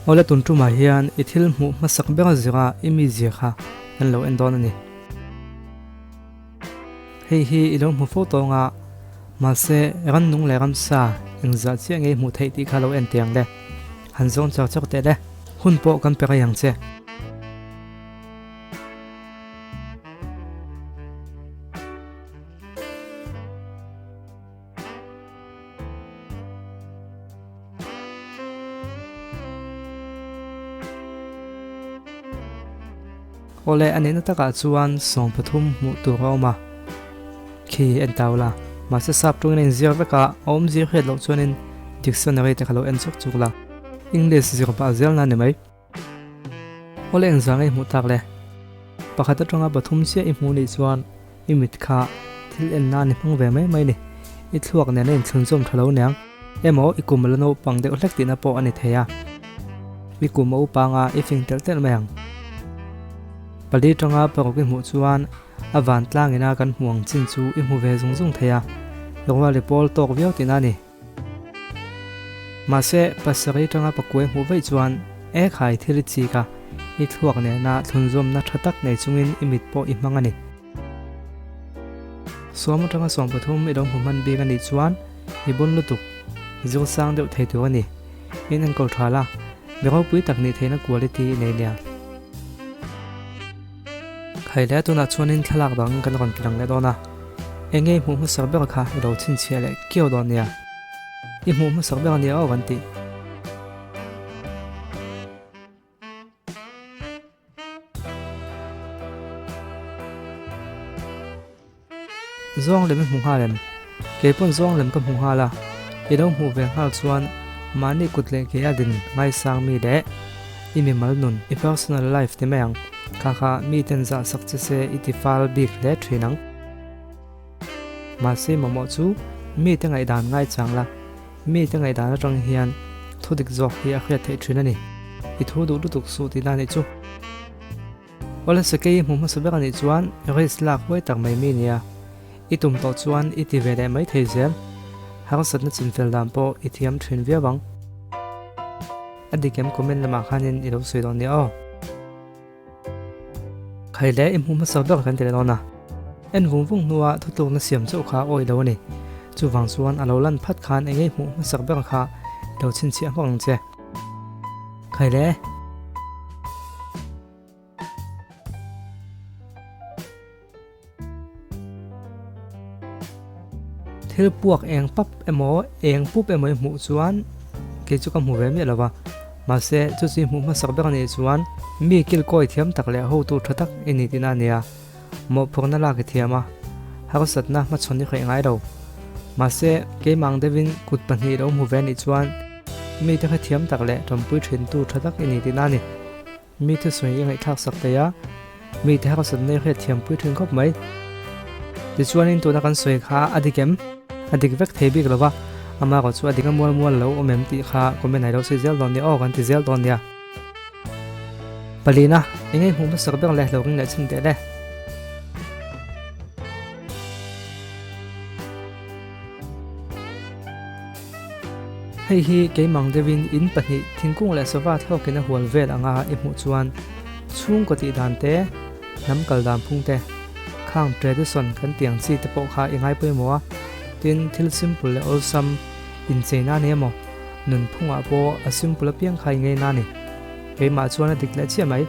ole tuntu ma hian ithil hmuh masak beka zinga imi zia kha kan lo en don ani hi ilo hmu photo nga ma se ran nung le ramsa engzah chi nge hmu thei ti kha lo en tiang le han zong chak chak te le hun po kan pe ka yang che ole anena taka chuan song pathum mu tu roma khi en tawla ma se sap tungin en zir veka om zir het lo chuanin dictionary te khalo en chuk chukla english zir pa zel na ne mai ole engzah ngai mu tak le pakhat atanga pathum che I hmu ni chuan imit kha thil en na ni phang ve mai mai ni I thluak ne nen chunchom thalo nyang emo ikumalo pangde ohlek ti na po ani theya ikumo panga ifing tel tel mayang pali tonga parokin hmu chuan avan tlang ina kan hmuang chin chu I hmu ve zung zung theya longwa le pol tok viau tina ni ma se pasari tonga pakwe hmu vei chuan e khai thil chi ka I thluak ne na thunzom na thatak nei chungin imit po I hmangani somo tonga som pathum idong human bi kan ni chuan I bun lutuk zul sang deuh thei tu ani in an kol thala bero pui tak ni theina quality nei nia khaile tuna chuanin thalak dang kan ron kilang le dona engei hmu sak beka kha ro chin chia le keu don nia I hmu sak beka nia o ganti zong lem hmu ha lem kepon zong lem ka hmu ha la idong hmu ve hal chuan mani kutle ke adin ngai sang mi de imi mal nun I personal life te mayang kha mi tenza sakche se itifal big le thinang ma se momo chu mi te ngai dan ngai changla mi te ngai dan rang hian thodik zo hi a khya thei thinani I thu du tuk su ti na ni chu wala se ke hmu ma sabek ani chuan res lak hoi tak mai mi nia I tum to chuan I ti ve le mai thei zel har sat na chin fel dam po I thiam thin via bang adikem comment lama khanin I lo soi don ni o khaile I hmu ma sabek kan te lona en vung nuwa thutuk na siam chu kha oi lo ni chu wang chuan alo lan phat khan engei hmu ma sabek kha lo chin chi amang che khaile thil puak eng pap emo eng pup emo hmu chuan ke chu ka hmu ve mi lawa ma se chu chi hmu ma sak bek ani chuan mi kil koi thiam tak le ho tu thatak ini tina nia mo phorna la ke thiama har satna ma chhoni khai ngai ro ma se ke mang devin kut panhi ro hmu ve ni chuan mi te kha thiam tak le tompui thin tu thatak ini tina ni mi te soi ngai thak sak te ya mi te har sat nei kha thiam pui thin khop mai ti chuan in tu na kan soi kha adik vek thei bik lawa ama ko chu adinga mol lo omem ti kha comment nai ro se zel don ni o kan ti zel don ya palina engei hmu ma sak bek le lo ring le chin te le hi ke mang devin in pahni thingkung le sawa thokina hual vel anga I hmu chuan chung ko ti dan te namkal dam phung te khang tradition kan tiang chi te po kha ingai poi mo tin thil simple le awesome in chena ne mo nun phunga po a simple piang khai nge na ni ke ma chuan a dik le chi mai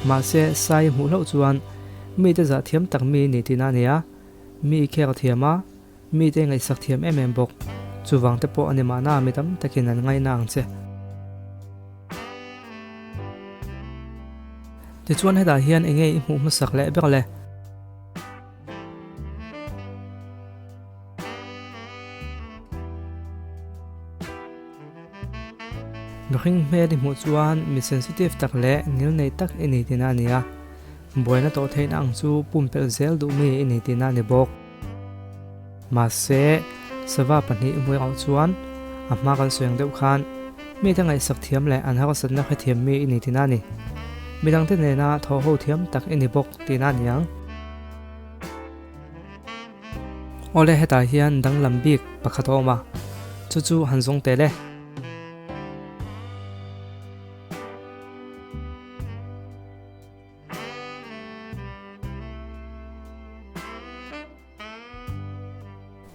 ma se sai hmu lo chuan mi te za thiam tak mi ni tina nia mi kher thiama mi te ngai sak thiam em bok chuwang te po ani ma na mi tam takin an ngai nang che ti chuan heda hian engei hmu ma sak le bek le nokhing me di hmu chuan mi sensitive tak le ngil nei tak ini tina nia boina to thein ang chu pumpel zel du mi ini tina ni bok ma se sawa pani umoi au chuan amma kan soyang deuh khan mi tangai sak thiam le an ha sat na kha thiam mi ini tina ni midang te ne na tho ho thiam tak ini bok tina niang ole heta hian dang lambik pakhatoma chu hanzong te le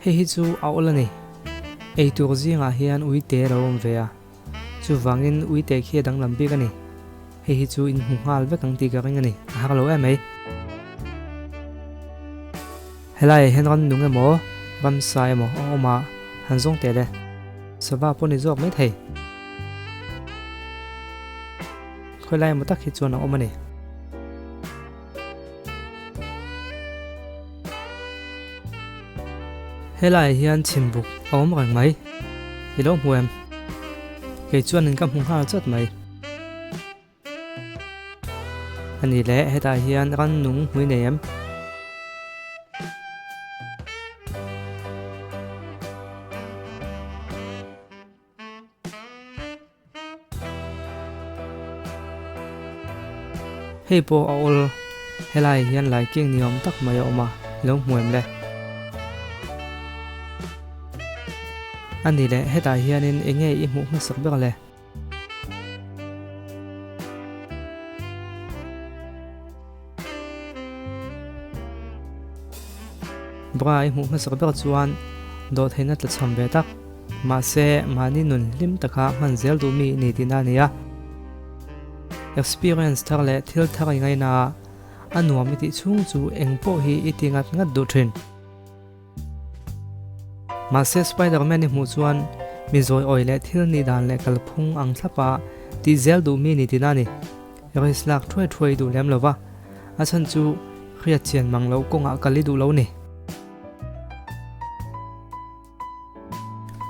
hei hi chu a ol ani eitur zinga hian uite ro awm ve a chu wangin uite khi dang lam bik ani hei hi chu in hmuhal vek ang ti ka ring ani a hak lo em ei helai hen ran nung emaw ramsa emaw a awma han zawng te le sawa pawh ni zawk mai thei khoi lai maw tak hi chuan a awm ani helai hian chimbuk a awm rang mai hi lo hmu em ke chuan in ka hmuhal chat mai ani le hetai hian ran nung hui nei em hei pawh a ol helai hian lai keng ni awm tak mai a awm a lo hmu em le ani le hetai hianin enge i hmuh hmuh sak bek le bra i hmuh hmuh sak bek chuan do theina tla chham ve tak ma se mani nun lim takha man zel du mi ni tina nia experience thar le thil thar ngai na anuam iti chung chu engpo hi itingat ngat du thin ma se spiderman ni hmu chuan mi zoi oi le thil ni dan le kalphung ang thlapa ti zel du mi ni tina ni rislak thoi thoi du lem lova a chan chu khriat chian mang lo konga kali du lo ni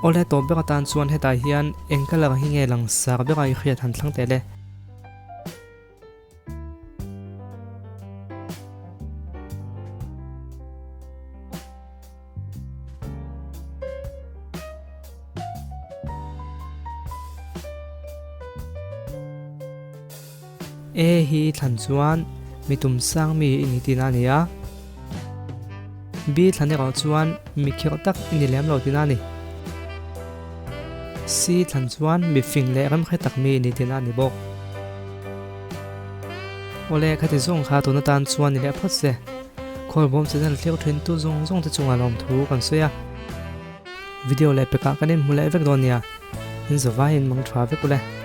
ole to beka tan chuan hetai hian engkalar hi nge lang sar beka I khriat han thlang te le e hi thlan chuan mitum sang mi ini tina nia b thlan ero chuan mi khir tak ini lem lo tina ni c thlan chuan mi fing le ram khe tak mi ini tina ni bok ole khati zong kha to na tan chuan ni le phot se Khawlbawm Channel tleu thin tu zong te chunga lawmthu kan soya video le peka kanin hmule vek don nia in zawa in mang thwa vek ule